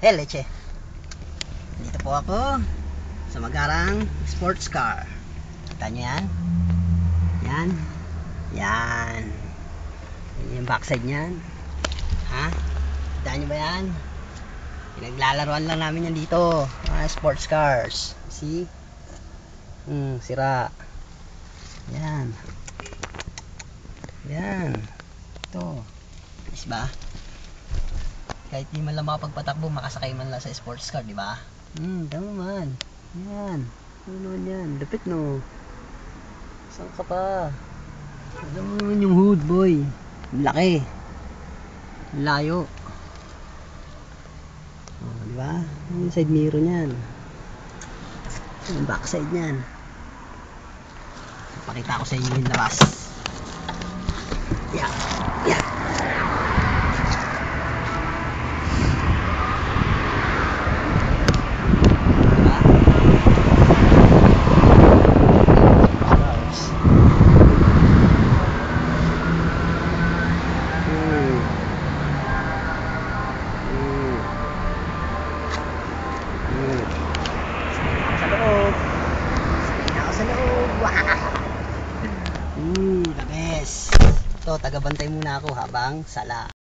Leche. Dito po ako sa Magarang sports car. Kita nyo yan? Yan. Yan. Yan yung backside nyan. Ha? Kita nyo ba yan? Pinaglalaroan lang namin yan dito. Sports cars. See? Sira. Yan. Yan. Ito. Is ba? Kahit di man lang makapagpatakbo, makasakay man lang sa sports car, di ba? Tama man. Yan. Ano naman yan? Lupit no. Saan ka pa? Alam mo naman yung hood, boy. Laki. Layo. Oh, di ba? Yung side mirror niyan. Yung backside niyan. Pakita ko sa inyo yung labas. Yeah. Yeah. Sa loob. The best. Ito, tagabantay muna ako habang sala.